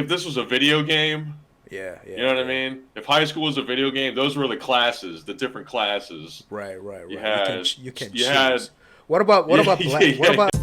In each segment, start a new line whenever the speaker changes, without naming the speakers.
if this was a video game,
Yeah,
you
yeah,
know what I
yeah.
mean? If high school was a video game, those were the classes, the different classes.
Right, right,
You
right. You can
had,
you can
you had,
choose. What
yeah,
about black? What
yeah,
about
yeah.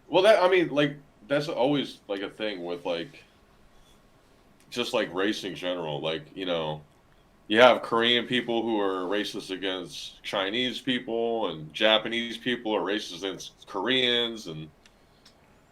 Well, that I mean, like that's always like a thing with like just like race in general. Like you have Korean people who are racist against Chinese people, and Japanese people are racist against Koreans, and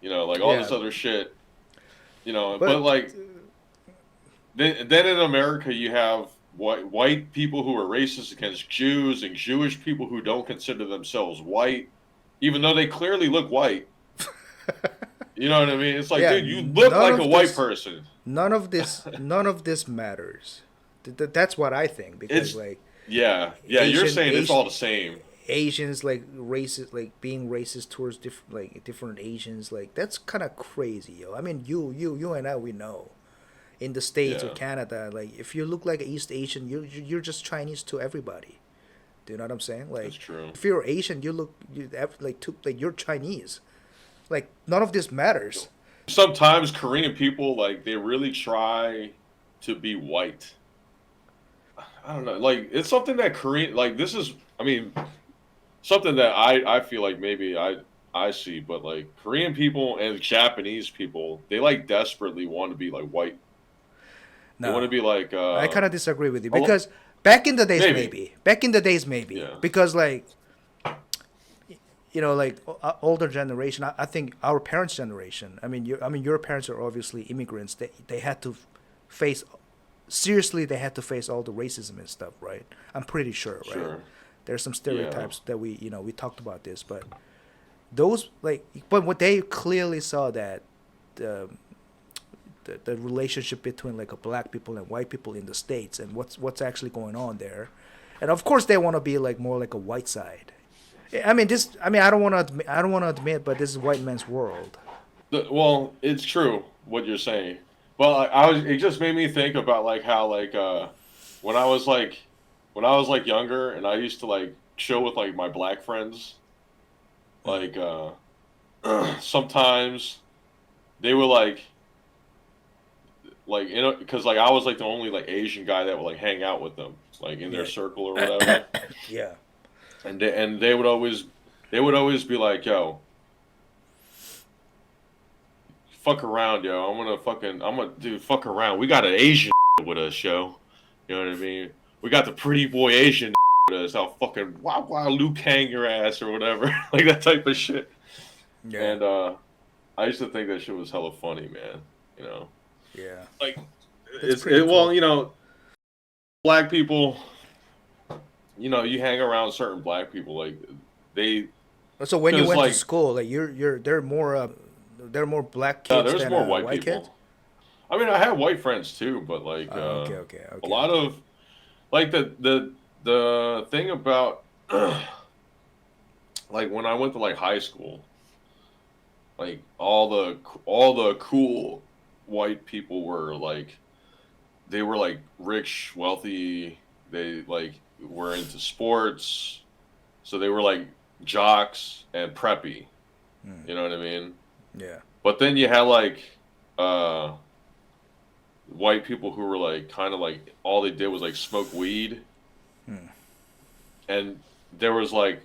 like all
yeah?
this other shit. But
But
like then in America you have white people who are racist against Jews and Jewish people who don't consider themselves white, even though they clearly look white. You know what I mean? It's like,
yeah,
dude, you look like a white person.
none of this matters. That's what I think because
It's
like
yeah. You're
Asian
saying it's all
Asian
the same.
Asians like racist, like being racist towards different Asians, like that's kind of crazy, yo. I mean, you and I, we know in the States or
Yeah,
Canada, like if you look like East Asian, you're just Chinese to everybody. Do you know what I'm saying?
that's
Like
true.
if you're Asian, like you're Chinese. Like none of this matters.
Sometimes Korean people like they really try to be white. I don't know. Like it's something that Korean like this is. I mean, something that I feel like maybe I see, but like Korean people and Japanese people, they like desperately want to be like white. They want to
No,
be like
I kind of disagree with you
a lo-
because back in the days,
maybe
maybe. Back in the days, maybe
yeah,
because like like older generation. I think our parents' generation. I mean, your parents are obviously immigrants. They had to face seriously. They had to face all the racism and stuff, right? I'm pretty sure, right?
sure,
There's some
yeah,
stereotypes that we talked about this, but those but what they clearly saw that the the relationship between like a black people and white people in the states and what's actually going on there, and of course they want to be like more like a white side. I mean this. I mean I don't want to admit, but this is white man's world.
well, it's true what you're saying. Well, I was. It just made me think about like how like when I was like when I was like younger and I used to like chill with like my black friends.
Mm.
Like sometimes they were like because like I was like the only like Asian guy that would like hang out with them like in their
Yeah,
circle or whatever,
yeah,
and they would always be like, yo, fuck around, yo. I'm gonna do fuck around. We got an Asian with us, yo. You know what I mean? We got the pretty boy Asian with us. I'll fucking wow Liu Kang your ass or whatever, like that type of shit.
yeah,
And I used to think that shit was hella funny, man. You know,
yeah.
like
That's pretty cool.
well, black people. You hang around certain black people, like they,
So when you
because
went to
like
school, like you're there are more black kids
there's
than
more white
white kids.
people. I mean, I have white friends too, but like
Okay, okay,
a
okay,
lot
okay.
of like the thing about like when I went to like high school, like all the cool white people were like they were like rich, wealthy. They like were into sports, so they were like jocks and preppy.
Mm,
You know what I mean?
yeah,
But then you had like uh white people who were like kind of like all they did was like smoke weed,
mm,
and there was like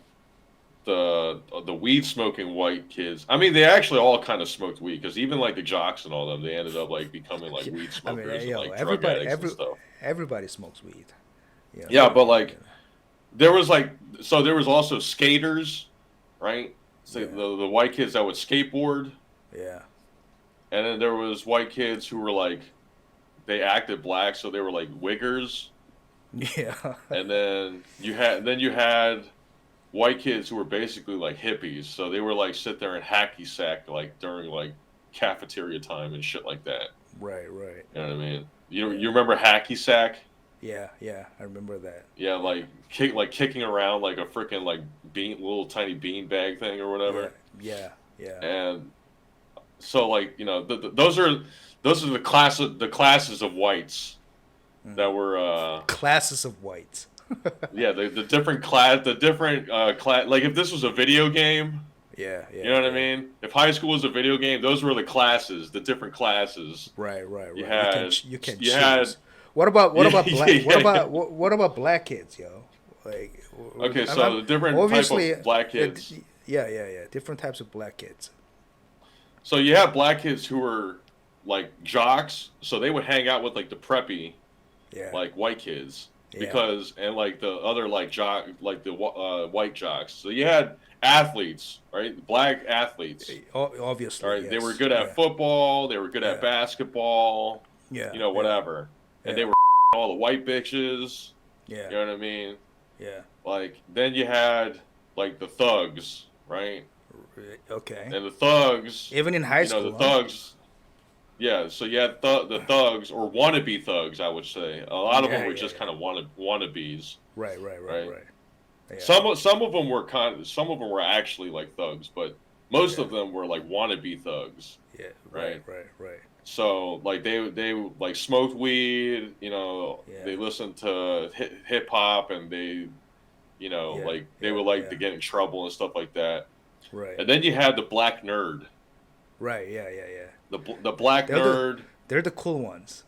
the weed smoking white kids. I mean, they actually all kind of smoked weed because even like the jocks and all them, they ended up like becoming like
yeah.
weed
I mean,
smokers and
yo,
like drug addicts and stuff.
everybody smokes weed. You know,
Yeah, but
you
like
know.
there was like there was also skaters, right? So
Yeah,
the white kids that would skateboard,
yeah,
and then there was white kids who were like they acted black, so they were like wiggers,
yeah,
and then you had white kids who were basically like hippies, so they were like sit there and hacky sack like during like cafeteria time and shit like that.
right, right,
You know what I mean? You
yeah,
remember hacky sack?
yeah, yeah. I remember that.
Yeah, kicking around like a freaking like little tiny bean bag thing or
Yeah,
whatever.
yeah, yeah.
And so like those are the classes of whites
Mm.
that were
Classes of whites.
yeah the different class like if this was a video game,
Yeah,
You
yeah,
know what I
yeah.
mean? If high school was a video game, those were the classes, the different classes.
Right, right,
You
right. You can
had,
you can
you had,
choose. What about
yeah,
black?
yeah, yeah.
What about black kids, yo? Like,
Okay,
I'm
so the different type
obviously,
of black kids.
yeah, yeah, yeah. Different types of black kids.
So you have black kids who were like jocks, so they would hang out with like the preppy
Yeah,
like white kids
yeah.
because and like the other like jock like the white jocks. So you had athletes, right? Black athletes. All
Obviously,
right, they were
yes.
good
Yeah,
at football. They were good at
yeah,
basketball.
yeah,
You know,
yeah,
whatever. And they
yeah,
were all the white bitches.
yeah,
You know what I mean?
yeah.
Like then you had like the thugs, right?
Okay.
And the thugs,
Even in high
you know, the
school, huh?
thugs. Yeah, so you had the thugs or wannabe thugs, I would say. A lot of them
Yeah,
were
yeah,
just
yeah.
kind of wannabes,
Right, right, right,
right?
right. Yeah,
Some of them were some of them were actually like thugs, but most
yeah,
of them were like wannabe thugs,
yeah. Right,
right?
right, right.
So like they like smoked weed, you know,
Yeah,
they listened to hip hop and they, you know,
yeah,
like they
yeah,
would like
yeah.
to get in trouble and stuff like that.
Right,
And then you had the black nerd,
right. Yeah, yeah, yeah.
the black
They're the
nerd.
they're the cool ones.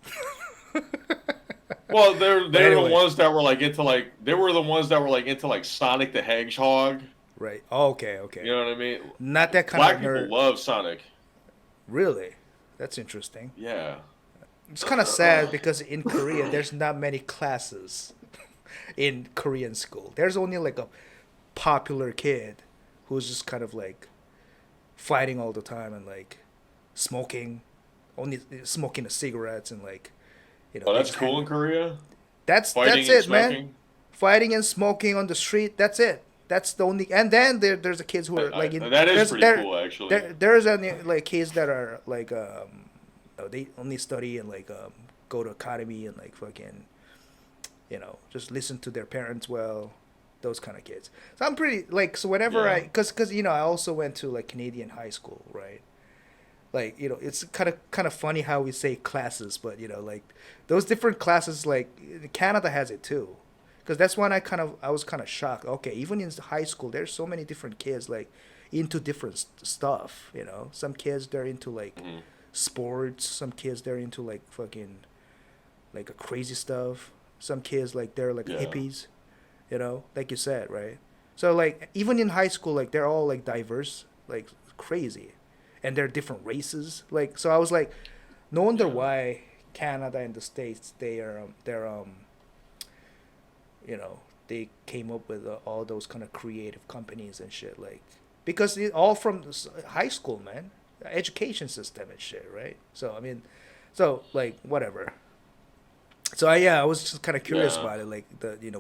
Well,
But
they're the
anyway,
ones that were like into like they were the ones that were like into like Sonic the Hedgehog.
right. Oh, okay,
You
okay.
know what I mean?
Not that kind of
Black people
nerd.
love Sonic.
Really? That's interesting.
Yeah.
It's kind of sad because in Korea there's not many classes in Korean school. There's only like a popular kid who's just kind of like fighting all the time and like smoking, only smoking the cigarettes and like,
Oh,
they
that's
just
cool
hang.
in Korea.
That's
Fighting and
it, man.
smoking.
Fighting and smoking on the street. That's it. That's the only. And then there's the kids who are like in.
That is
There's
pretty cool, actually.
there's any like kids that are like they only study and like go to academy and like fucking just listen to their parents well, those kind of kids. So I'm pretty like so whenever
Yeah.
because I also went to like Canadian high school, right? Like it's kind of funny how we say classes, but like those different classes, like Canada has it too, because that's when I was kind of shocked. Okay, even in high school there's so many different kids like into different stuff. Some kids they're into like
Hmm.
sports, some kids they're into like fucking like a crazy stuff, some kids like they're like
Yeah.
hippies, like you said, right? So like even in high school like they're all like diverse, like crazy, and they're different races. Like so I was like, no wonder
Yeah.
why Canada and the States they came up with all those kind of creative companies and shit, like because it all from high school, man, education system and shit, right? So I mean, so like whatever. So yeah, I was just kind of curious
Yeah.
about it, like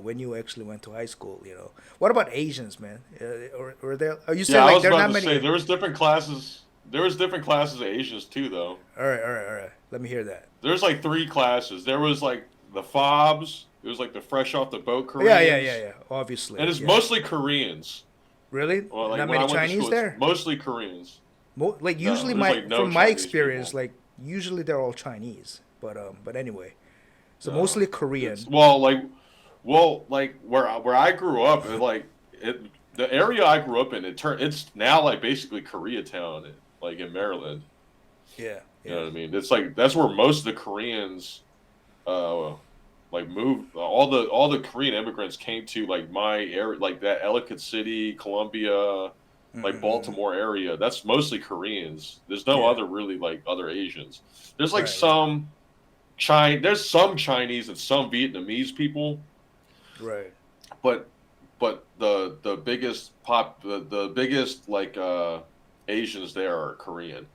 when you actually went to high school. What about Asians, man? Or there? Oh, you said
Yeah, I
like
was
there are
about
not
to say
many.
there was different classes. There was different classes of Asians too, though.
All right, all right, all right. Let me hear that.
There's like three classes. There was like the fobs. It was like the fresh off the boat
Yeah, yeah, yeah,
Koreans,
yeah. Obviously,
and it's
yeah.
mostly Koreans.
Really,
Well, like
not
when I
many
went to
Chinese
school, it's
there.
mostly Koreans.
Like
No,
usually
there's like no
from my
Chinese
experience,
people.
like usually they're all Chinese, but anyway, so
No,
mostly
it's
Korean.
like where I grew up, the area I grew up in, it's now like basically Koreatown, like in Maryland.
Yeah,
You know
yeah,
what I mean? It's like that's where most of the Koreans, uh, like moved. All the Korean immigrants came to like my area, like that Ellicott City, Columbia, like
mm-mm.
Baltimore area. That's mostly Koreans. There's no
Yeah.
other really like other Asians. There's like
Right, right,
There's some Chinese and some Vietnamese people,
right.
but the biggest the biggest like Asians there are Korean,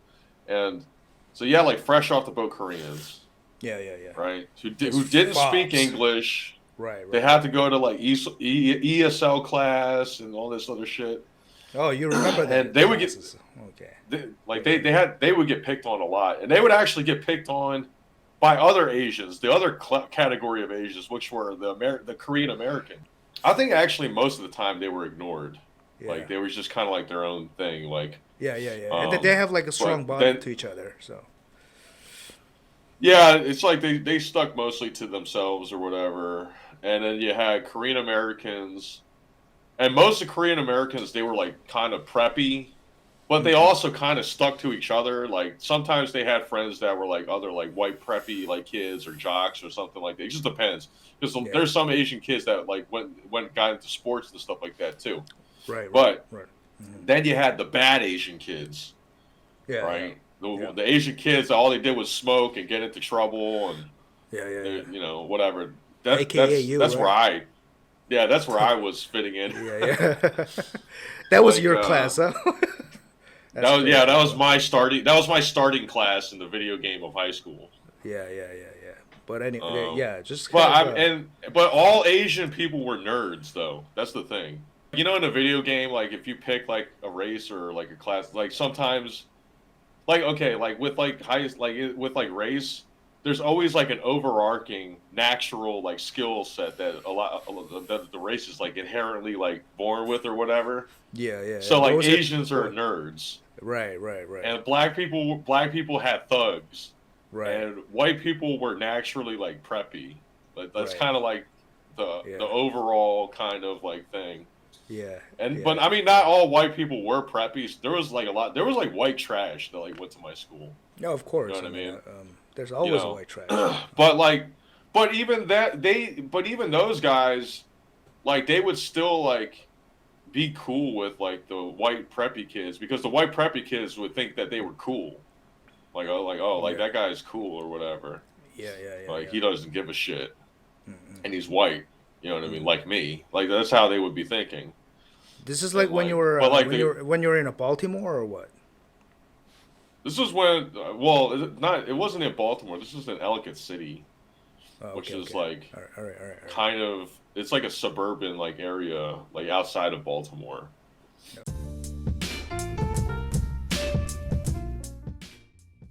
and so yeah, like fresh off the boat Koreans,
Yeah, yeah, yeah.
right?
Those
Who didn't speak
fobs.
English.
Right,
They
right.
had to go to like ESL class and all this other shit,
Oh, you remember
and
that
they would get
classes? Okay.
they had they would get picked on a lot, and they would actually get picked on by other Asians, the other category of Asians, which were the Korean American. I think actually most of the time they were ignored.
Yeah,
Like they was just kind of like their own thing. Like,
yeah, yeah, yeah. And they have like a strong
but
bond
then
to each other. So
yeah, it's like they stuck mostly to themselves or whatever. And then you had Korean Americans, and most of Korean Americans they were like kind of preppy. but they also kind of stuck to each other. Like sometimes they had friends that were like other like white preppy like kids or jocks or something like that. It just depends because there's some Asian kids that like got into sports and stuff like that too.
Right.
But
Right. Mm-hmm.
then you had the bad Asian kids,
Yeah.
right?
Yeah.
The Asian kids, all they did was smoke and get into trouble and
Yeah.
you know, whatever.
AKA you,
that's
right?
that's where I was fitting in.
Yeah. That was
Like,
your class, huh?
that was my starting class in the video game of high school.
Yeah. But anyway, just
But
kind of,
but all Asian people were nerds though. That's the thing. You know, in a video game, like if you pick like a race or like a class, like sometimes, like okay, like with like with like race, there's always like an overarching natural like skill set that that the race is like inherently like born with or whatever.
yeah.
So like
Those
Asians are nerds,
right.
and black people had thugs,
Right.
and white people were naturally like preppy. Like that's
Right.
kind of like the overall kind of like thing.
Yeah.
But I mean, not all white people were preppies. There was like a lot. There was like white trash that like went to my school.
No, of course.
You know what I mean?
There's always
know.
a white trash.
But even those guys, like they would still like be cool with like the white preppy kids because the white preppy kids would think that they were cool. Like that guy's cool or whatever.
Yeah.
Like he doesn't give a shit, and he's white. You know what I mean? Like me. Like that's how they would be thinking.
This is like when
like-
you were
but like
when you were in a Baltimore or what?
This was when, it wasn't in Baltimore. This was in Ellicott City,
Oh,
which
okay,
is
okay.
like
All right.
kind of, it's like a suburban like area, like outside of Baltimore.
Yeah.